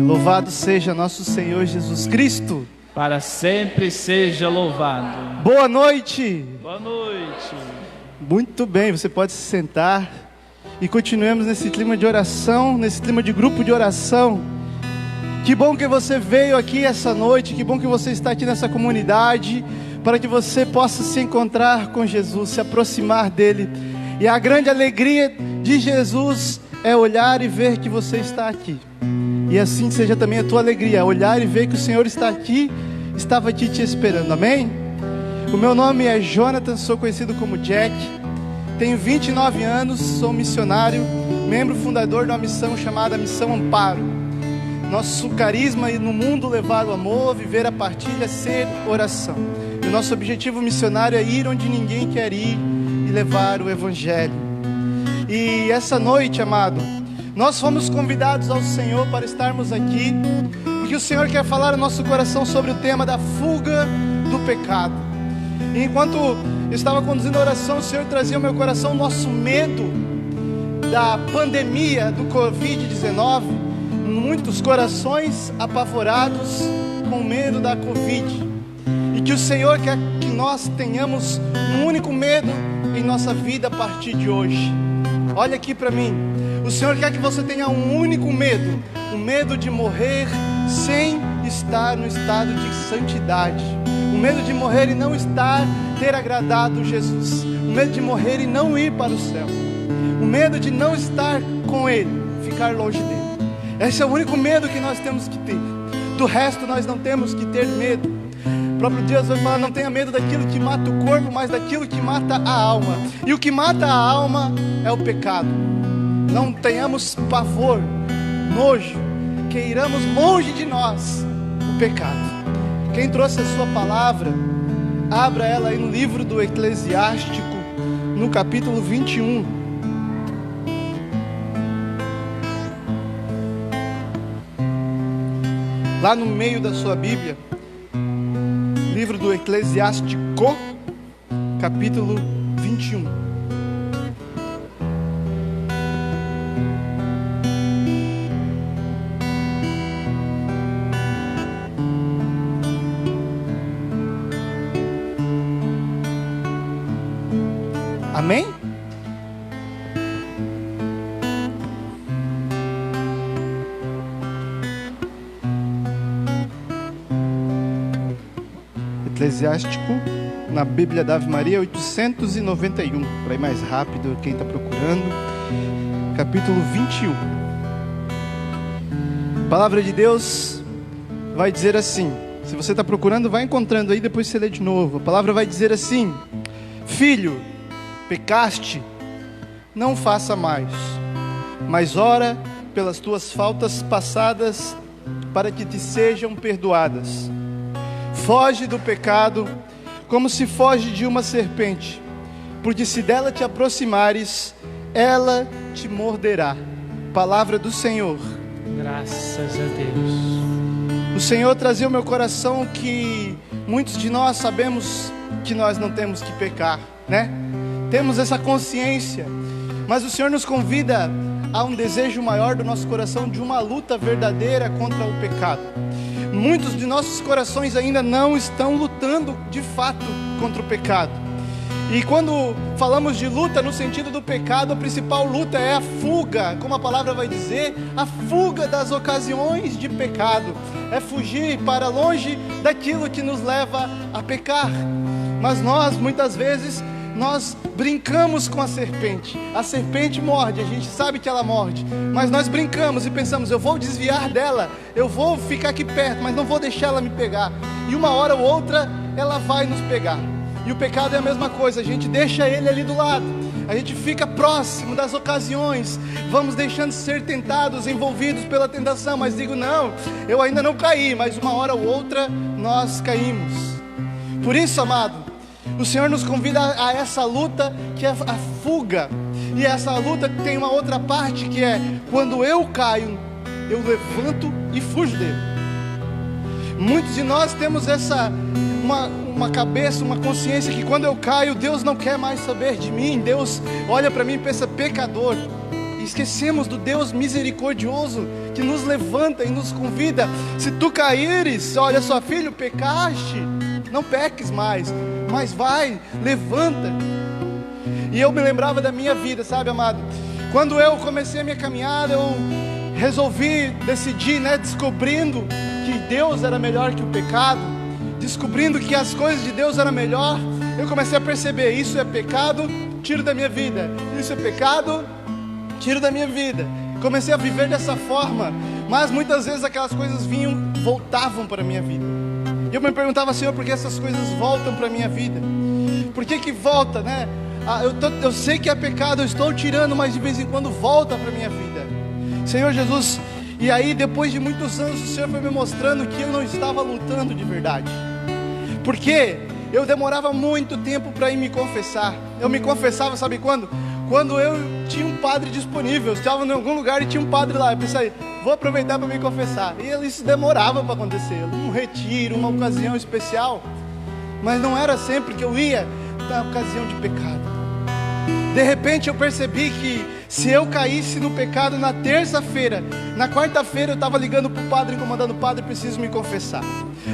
Louvado seja nosso Senhor Jesus Cristo. Para sempre seja louvado. Boa noite. Boa noite. Muito bem, você pode se sentar. E continuemos nesse clima de oração, nesse clima de grupo de oração. Que bom que você veio aqui essa noite, que bom que você está aqui nessa comunidade, para que você possa se encontrar com Jesus, se aproximar dele. E a grande alegria de Jesus é olhar e ver que você está aqui. E assim seja também a tua alegria, olhar e ver que o Senhor está aqui, estava aqui te esperando, amém? O meu nome é Jonathan, sou conhecido como Jack, tenho 29 anos, sou missionário, membro fundador de uma missão chamada Missão Amparo. Nosso carisma é no mundo levar o amor, viver a partilha, ser oração. E o nosso objetivo missionário é ir onde ninguém quer ir e levar o Evangelho. E essa noite, amado, nós fomos convidados ao Senhor para estarmos aqui, porque o Senhor quer falar no nosso coração sobre o tema da fuga do pecado. E enquanto eu estava conduzindo a oração, o Senhor trazia ao meu coração o nosso medo da pandemia do Covid-19, muitos corações apavorados com medo da Covid, e que o Senhor quer que nós tenhamos um único medo em nossa vida a partir de hoje. Olha aqui para mim. O Senhor quer que você tenha um único medo, o medo de morrer sem estar no estado de santidade, o medo de morrer e não ter agradado Jesus, o medo de morrer e não ir para o céu, o medo de não estar com Ele, ficar longe dele. Esse é o único medo que nós temos que ter. Do resto nós não temos que ter medo. O próprio Deus vai falar: não tenha medo daquilo que mata o corpo, mas daquilo que mata a alma. E o que mata a alma é o pecado. Não tenhamos pavor, nojo, queiramos longe de nós o pecado. Quem trouxe a sua palavra, abra ela aí no livro do Eclesiástico, no capítulo 21. Lá no meio da sua Bíblia, livro do Eclesiástico, capítulo 21. Amém? Eclesiástico, na Bíblia da Ave Maria, 891, para ir mais rápido, quem está procurando, capítulo 21. A palavra de Deus vai dizer assim, se você está procurando, vai encontrando aí, depois você lê de novo. A palavra vai dizer assim: filho, pecaste, não faça mais, mas ora pelas tuas faltas passadas, para que te sejam perdoadas. Foge do pecado, como se foge de uma serpente, porque se dela te aproximares, ela te morderá. Palavra do Senhor. Graças a Deus. O Senhor trazia ao meu coração que muitos de nós sabemos que nós não temos que pecar, né? Temos essa consciência, mas o Senhor nos convida a um desejo maior do nosso coração, de uma luta verdadeira contra o pecado. Muitos de nossos corações ainda não estão lutando de fato contra o pecado. E quando falamos de luta no sentido do pecado, a principal luta é a fuga, como a palavra vai dizer, a fuga das ocasiões de pecado. É fugir para longe daquilo que nos leva a pecar. Mas nós, muitas vezes, nós brincamos com a serpente morde, a gente sabe que ela morde, mas nós brincamos e pensamos: eu vou desviar dela, eu vou ficar aqui perto, mas não vou deixar ela me pegar, e uma hora ou outra ela vai nos pegar. E o pecado é a mesma coisa, a gente deixa ele ali do lado, a gente fica próximo das ocasiões, vamos deixando ser tentados, envolvidos pela tentação, mas digo: não, eu ainda não caí, mas uma hora ou outra nós caímos. Por isso, amado, o Senhor nos convida a essa luta que é a fuga. E essa luta tem uma outra parte que é: quando eu caio, eu levanto e fujo dele. Muitos de nós temos uma cabeça, uma consciência que quando eu caio, Deus não quer mais saber de mim. Deus olha para mim e pensa: pecador. E esquecemos do Deus misericordioso que nos levanta e nos convida. Se tu caíres, olha só, filho, pecaste, não peques mais, mas vai, levanta. E eu me lembrava da minha vida, sabe, amado? Quando eu comecei a minha caminhada, eu decidi, descobrindo que Deus era melhor que o pecado, descobrindo que as coisas de Deus eram melhor, eu comecei a perceber: isso é pecado, tiro da minha vida, isso é pecado, tiro da minha vida. Comecei a viver dessa forma, mas muitas vezes aquelas coisas voltavam para a minha vida. E eu me perguntava: Senhor, por que essas coisas voltam para a minha vida? Por que volta, né? Eu sei que é pecado, eu estou tirando, mas de vez em quando volta para a minha vida. Senhor Jesus, e aí depois de muitos anos o Senhor foi me mostrando que eu não estava lutando de verdade. Porque eu demorava muito tempo para ir me confessar. Eu me confessava, sabe quando? Quando eu tinha um padre disponível. Eu estava em algum lugar e tinha um padre lá. Eu pensei: vou aproveitar para me confessar. E isso demorava para acontecer. Um retiro, uma ocasião especial. Mas não era sempre que eu ia na ocasião de pecado. De repente eu percebi que se eu caísse no pecado na terça-feira, na quarta-feira eu estava ligando para o padre, incomodando: padre, preciso me confessar.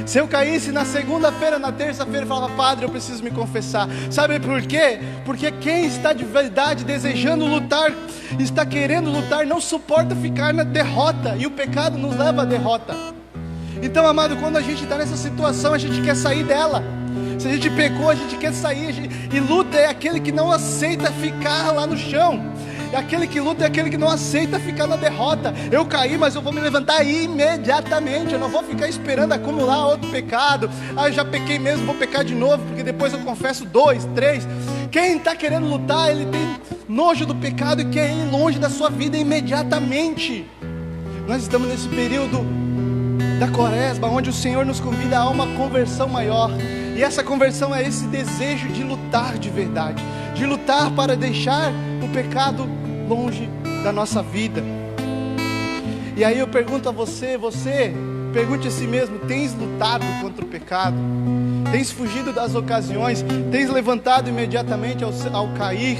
Se eu caísse na segunda-feira, na terça-feira eu falava: padre, eu preciso me confessar. Sabe por quê? Porque quem está de verdade desejando lutar, está querendo lutar, não suporta ficar na derrota, e o pecado nos leva à derrota. Então, amado, quando a gente está nessa situação, a gente quer sair dela. Se a gente pecou, a gente quer sair. E luta é aquele que não aceita ficar lá no chão. E aquele que luta é aquele que não aceita ficar na derrota. Eu caí, mas eu vou me levantar imediatamente. Eu não vou ficar esperando acumular outro pecado. Eu já pequei mesmo, vou pecar de novo, porque depois eu confesso 2, 3. Quem está querendo lutar, ele tem nojo do pecado e quer ir longe da sua vida imediatamente. Nós estamos nesse período da quaresma, onde o Senhor nos convida a uma conversão maior. E essa conversão é esse desejo de lutar de verdade, de lutar para deixar o pecado longe da nossa vida. E aí eu pergunto a você, pergunte a si mesmo: tens lutado contra o pecado? Tens fugido das ocasiões? Tens levantado imediatamente ao cair?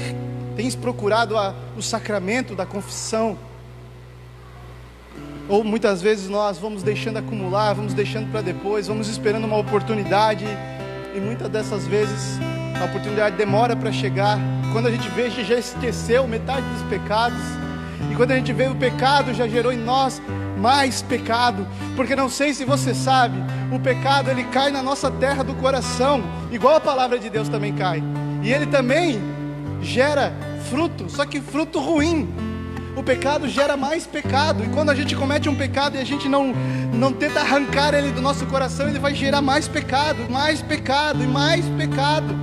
Tens procurado o sacramento da confissão? Ou muitas vezes nós vamos deixando acumular, vamos deixando para depois, vamos esperando uma oportunidade, e muitas dessas vezes a oportunidade demora para chegar. Quando a gente vê, a gente já esqueceu metade dos pecados, e quando a gente vê, o pecado já gerou em nós mais pecado. Porque não sei se você sabe, o pecado ele cai na nossa terra do coração, igual a palavra de Deus também cai, e ele também gera fruto, só que fruto ruim. O pecado gera mais pecado, e quando a gente comete um pecado e a gente não tenta arrancar ele do nosso coração, ele vai gerar mais pecado e mais pecado.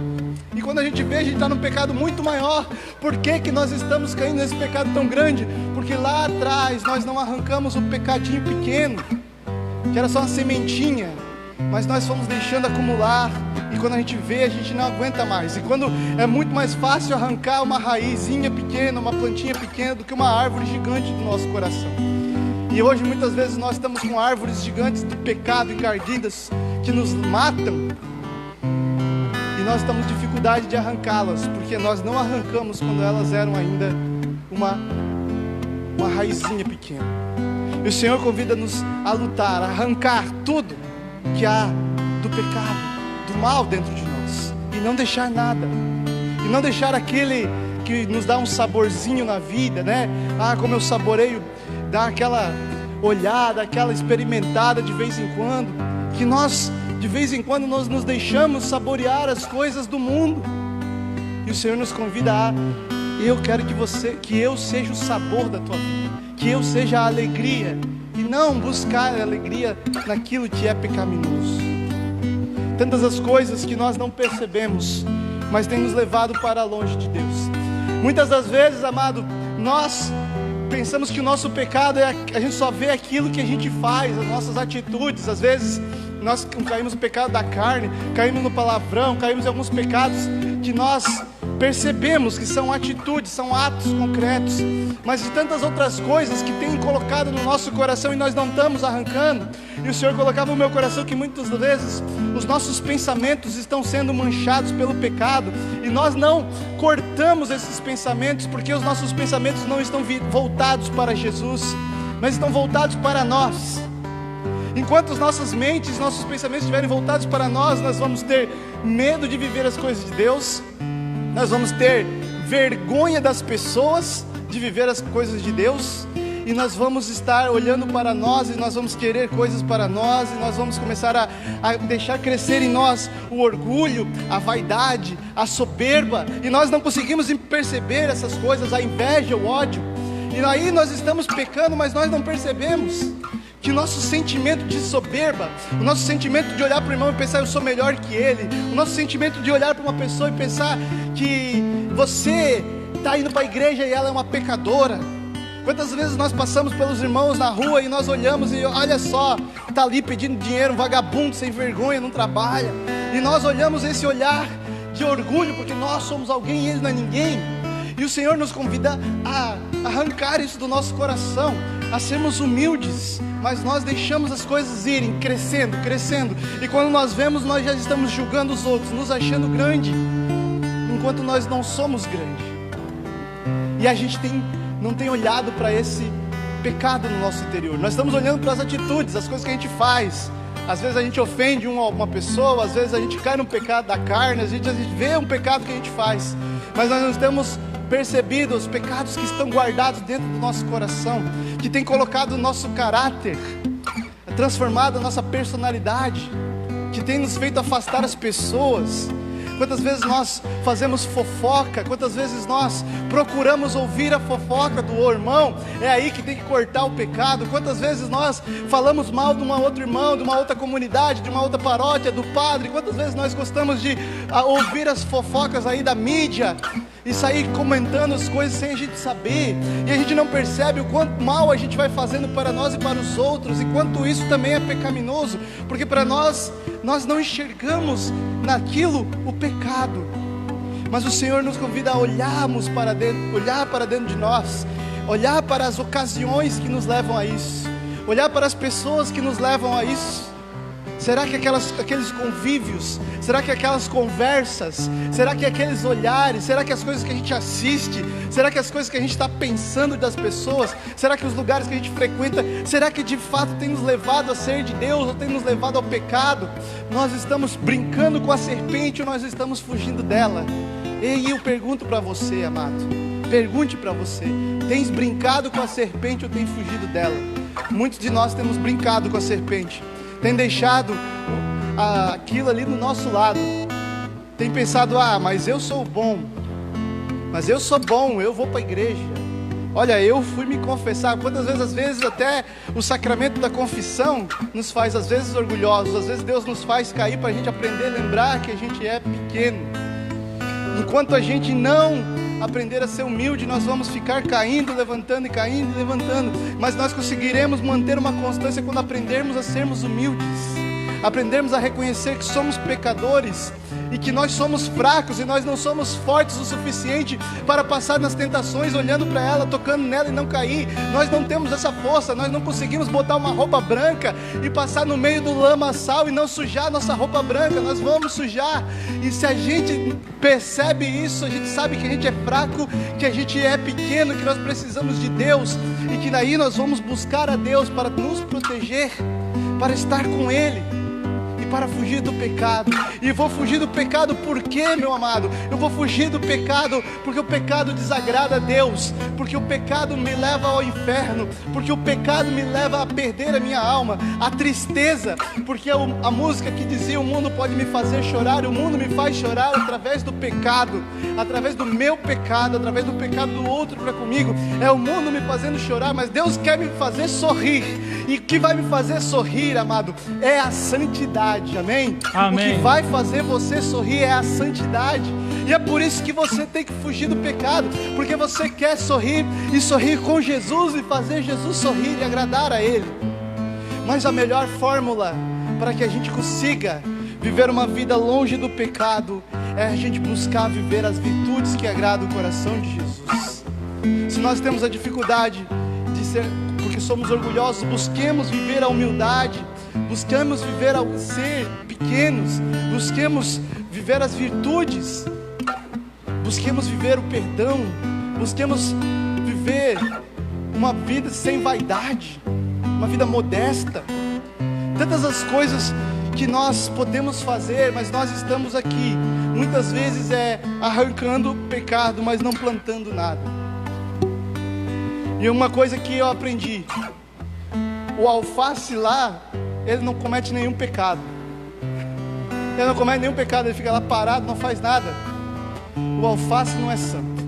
E quando a gente vê, a gente está num pecado muito maior. Por que nós estamos caindo nesse pecado tão grande? Porque lá atrás nós não arrancamos o pecadinho pequeno, que era só uma sementinha, mas nós fomos deixando acumular, e quando a gente vê, a gente não aguenta mais. E quando é muito mais fácil arrancar uma raizinha pequena, uma plantinha pequena, do que uma árvore gigante do nosso coração. E hoje muitas vezes nós estamos com árvores gigantes do pecado encardidas, que nos matam, e nós estamos com dificuldade de arrancá-las, porque nós não arrancamos quando elas eram ainda uma raizinha pequena. E o Senhor convida-nos a lutar, a arrancar tudo que há do pecado, do mal dentro de nós, e não deixar nada, e não deixar aquele que nos dá um saborzinho na vida, né? Como eu saboreio, dar aquela olhada, aquela experimentada de vez em quando, que nós de vez em quando nós nos deixamos saborear as coisas do mundo. E o Senhor nos convida a: eu quero que eu seja o sabor da tua vida, que eu seja a alegria, e não buscar a alegria naquilo que é pecaminoso. Tantas as coisas que nós não percebemos, mas tem nos levado para longe de Deus. Muitas das vezes, amado, nós pensamos que o nosso pecado a gente só vê aquilo que a gente faz, as nossas atitudes. Às vezes nós caímos no pecado da carne, caímos no palavrão, caímos em alguns pecados que nós percebemos que são atitudes, são atos concretos, mas de tantas outras coisas que tem colocado no nosso coração e nós não estamos arrancando. E o Senhor colocava no meu coração que muitas vezes os nossos pensamentos estão sendo manchados pelo pecado, e nós não cortamos esses pensamentos porque os nossos pensamentos não estão voltados para Jesus. mas estão voltados para nós. Enquanto as nossas mentes, nossos pensamentos estiverem voltados para nós, nós vamos ter medo de viver as coisas de Deus, nós vamos ter vergonha das pessoas de viver as coisas de Deus, e nós vamos estar olhando para nós, e nós vamos querer coisas para nós, e nós vamos começar a deixar crescer em nós o orgulho, a vaidade, a soberba, e nós não conseguimos perceber essas coisas, a inveja, o ódio, e aí nós estamos pecando, mas nós não percebemos que o nosso sentimento de soberba, o nosso sentimento de olhar para o irmão e pensar eu sou melhor que ele, o nosso sentimento de olhar para uma pessoa e pensar que você está indo para a igreja e ela é uma pecadora. Quantas vezes nós passamos pelos irmãos na rua e nós olhamos e olha só, está ali pedindo dinheiro, um vagabundo sem vergonha, não trabalha, e nós olhamos esse olhar de orgulho porque nós somos alguém e ele não é ninguém. E o Senhor nos convida a arrancar isso do nosso coração, a sermos humildes, mas nós deixamos as coisas irem, crescendo, crescendo, e quando nós vemos, nós já estamos julgando os outros, nos achando grande, enquanto nós não somos grande. E a gente não tem olhado para esse pecado no nosso interior. Nós estamos olhando para as atitudes, as coisas que a gente faz. Às vezes a gente ofende uma pessoa, às vezes a gente cai no pecado da carne, às vezes a gente vê um pecado que a gente faz, mas nós não temos percebido os pecados que estão guardados dentro do nosso coração, que tem colocado o nosso caráter, transformado a nossa personalidade, que tem nos feito afastar as pessoas. Quantas vezes nós fazemos fofoca, quantas vezes nós procuramos ouvir a fofoca do irmão, é aí que tem que cortar o pecado. Quantas vezes nós falamos mal de um outro irmão, de uma outra comunidade, de uma outra paróquia, do padre. Quantas vezes nós gostamos de ouvir as fofocas aí da mídia e sair comentando as coisas sem a gente saber, e a gente não percebe o quanto mal a gente vai fazendo para nós e para os outros, e quanto isso também é pecaminoso, porque para nós não enxergamos naquilo o pecado, mas o Senhor nos convida a olharmos para dentro, olhar para dentro de nós, olhar para as ocasiões que nos levam a isso, olhar para as pessoas que nos levam a isso. Será que aqueles convívios, será que aquelas conversas, será que aqueles olhares, será que as coisas que a gente assiste, será que as coisas que a gente está pensando das pessoas, será que os lugares que a gente frequenta, será que de fato tem nos levado a ser de Deus ou tem nos levado ao pecado? Nós estamos brincando com a serpente ou nós estamos fugindo dela? E eu pergunto para você, amado, pergunte para você, tens brincado com a serpente ou tem fugido dela? Muitos de nós temos brincado com a serpente, tem deixado aquilo ali do nosso lado, tem pensado, mas eu sou bom, mas eu sou bom, eu vou para a igreja, olha, eu fui me confessar. Quantas vezes, às vezes até o sacramento da confissão nos faz às vezes orgulhosos, às vezes Deus nos faz cair para a gente aprender a lembrar que a gente é pequeno. Enquanto a gente não aprender a ser humilde, nós vamos ficar caindo, levantando e caindo e levantando, mas nós conseguiremos manter uma constância quando aprendermos a sermos humildes, aprendermos a reconhecer que somos pecadores e que nós somos fracos e nós não somos fortes o suficiente para passar nas tentações olhando para ela, tocando nela e não cair. Nós não temos essa força, nós não conseguimos botar uma roupa branca e passar no meio do lamaçal e não sujar nossa roupa branca, nós vamos sujar. E se a gente percebe isso, a gente sabe que a gente é fraco, que a gente é pequeno, que nós precisamos de Deus, e que daí nós vamos buscar a Deus para nos proteger, para estar com Ele, para fugir do pecado. E vou fugir do pecado por quê, meu amado? Eu vou fugir do pecado porque o pecado desagrada a Deus, porque o pecado me leva ao inferno, porque o pecado me leva a perder a minha alma, a tristeza, porque a música que dizia o mundo pode me fazer chorar, o mundo me faz chorar através do pecado, através do meu pecado, através do pecado do outro para comigo. É o mundo me fazendo chorar, mas Deus quer me fazer sorrir, e o que vai me fazer sorrir, amado, é a santidade. Amém? Amém. O que vai fazer você sorrir é a santidade. E é por isso que você tem que fugir do pecado, porque você quer sorrir e sorrir com Jesus e fazer Jesus sorrir e agradar a Ele. Mas a melhor fórmula para que a gente consiga viver uma vida longe do pecado é a gente buscar viver as virtudes que agradam o coração de Jesus. Se nós temos a dificuldade de ser, porque somos orgulhosos, busquemos viver a humildade, busquemos viver ao ser pequenos, busquemos viver as virtudes, busquemos viver o perdão, busquemos viver uma vida sem vaidade, uma vida modesta. Tantas as coisas que nós podemos fazer, mas nós estamos aqui, muitas vezes arrancando o pecado, mas não plantando nada. E uma coisa que eu aprendi: o alface lá, ele não comete nenhum pecado. Ele não comete nenhum pecado, ele fica lá parado, não faz nada. O alface não é santo.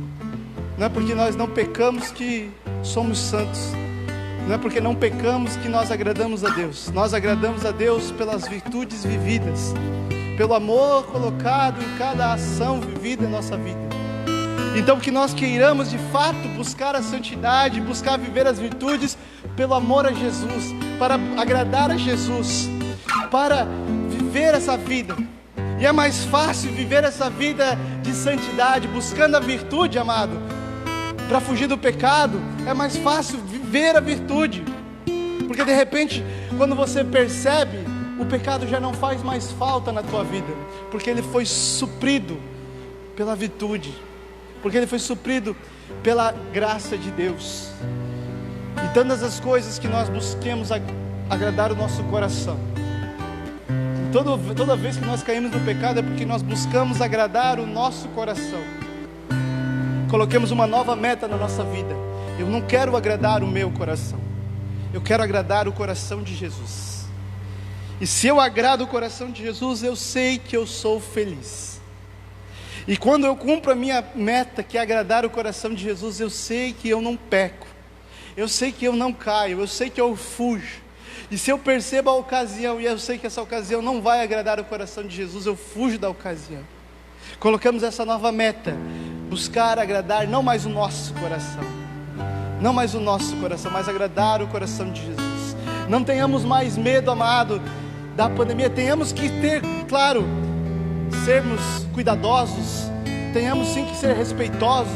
Não é porque nós não pecamos que somos santos. Não é porque não pecamos que nós agradamos a Deus. Nós agradamos a Deus pelas virtudes vividas, pelo amor colocado em cada ação vivida em nossa vida. Então que nós queiramos de fato buscar a santidade, buscar viver as virtudes pelo amor a Jesus, para agradar a Jesus, para viver essa vida. E é mais fácil viver essa vida de santidade, buscando a virtude, amado, para fugir do pecado. É mais fácil viver a virtude, porque de repente, quando você percebe, o pecado já não faz mais falta na tua vida, porque ele foi suprido pela virtude, porque ele foi suprido pela graça de Deus. E tantas as coisas que nós busquemos agradar o nosso coração, toda vez que nós caímos no pecado, é porque nós buscamos agradar o nosso coração. Coloquemos uma nova meta na nossa vida: eu não quero agradar o meu coração, eu quero agradar o coração de Jesus. E se eu agrado o coração de Jesus, eu sei que eu sou feliz. E quando eu cumpro a minha meta, que é agradar o coração de Jesus, eu sei que eu não peco, eu sei que eu não caio, eu sei que eu fujo. E se eu percebo a ocasião, e eu sei que essa ocasião não vai agradar o coração de Jesus, eu fujo da ocasião. Colocamos essa nova meta: buscar agradar não mais o nosso coração, não mais o nosso coração, mas agradar o coração de Jesus. Não tenhamos mais medo, amado, da pandemia. Tenhamos que ter, claro, sermos cuidadosos, tenhamos sim que ser respeitosos,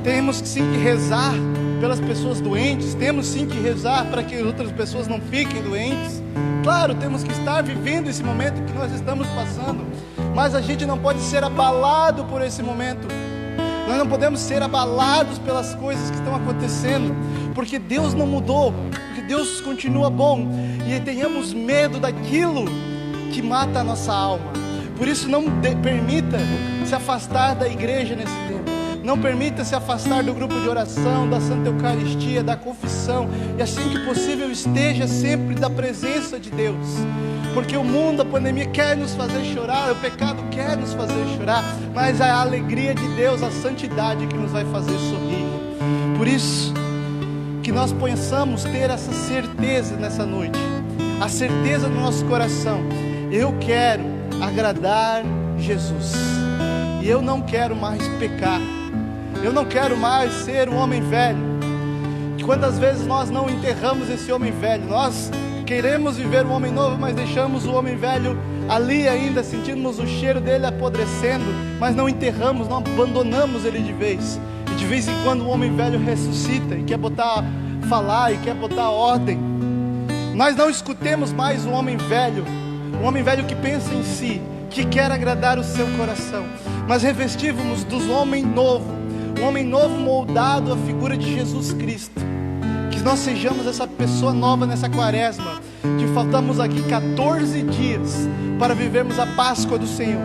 temos sim que rezar pelas pessoas doentes, temos sim que rezar para que outras pessoas não fiquem doentes. Claro, temos que estar vivendo esse momento que nós estamos passando, mas a gente não pode ser abalado por esse momento. Nós não podemos ser abalados pelas coisas que estão acontecendo, porque Deus não mudou, porque Deus continua bom. E tenhamos medo daquilo que mata a nossa alma. Por isso não permita se afastar da igreja nesse tempo. Não permita se afastar do grupo de oração, da Santa Eucaristia, da confissão. E assim que possível esteja sempre da presença de Deus. Porque o mundo, a pandemia quer nos fazer chorar, o pecado quer nos fazer chorar, mas é a alegria de Deus, a santidade que nos vai fazer sorrir. Por isso que nós possamos ter essa certeza nessa noite, a certeza no nosso coração: eu quero agradar Jesus, e eu não quero mais pecar, eu não quero mais ser um homem velho. Quantas vezes nós não enterramos esse homem velho? Nós queremos viver um homem novo, mas deixamos o homem velho ali ainda, sentimos o cheiro dele apodrecendo, mas não enterramos, não abandonamos ele de vez. E de vez em quando o homem velho ressuscita e quer falar e quer botar ordem. Nós não escutemos mais o homem velho, um homem velho que pensa em si, que quer agradar o seu coração, mas revestivos do homem novo, um homem novo moldado à figura de Jesus Cristo. Que nós sejamos essa pessoa nova nessa quaresma, que faltamos aqui 14 dias para vivermos a Páscoa do Senhor,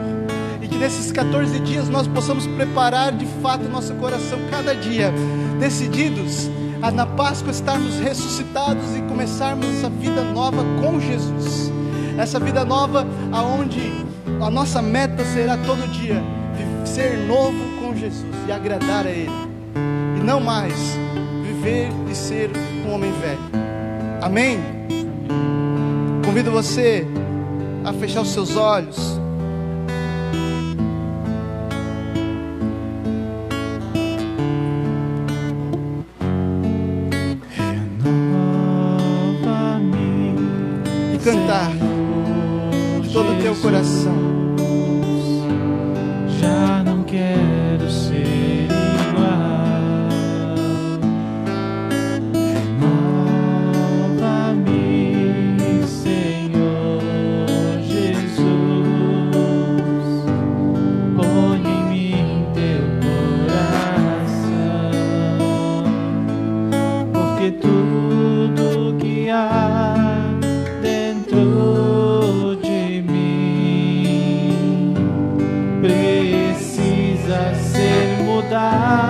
e que nesses 14 dias nós possamos preparar de fato nosso coração cada dia, decididos a na Páscoa estarmos ressuscitados e começarmos essa vida nova com Jesus. Essa vida nova aonde a nossa meta será todo dia ser novo com Jesus e agradar a Ele, e não mais viver e ser um homem velho. Amém? Convido você a fechar os seus olhos. E cantar de todo o teu coração. Já não quero ser igual. Renova-me, Senhor Jesus. Põe em mim teu coração, porque precisa ser mudado.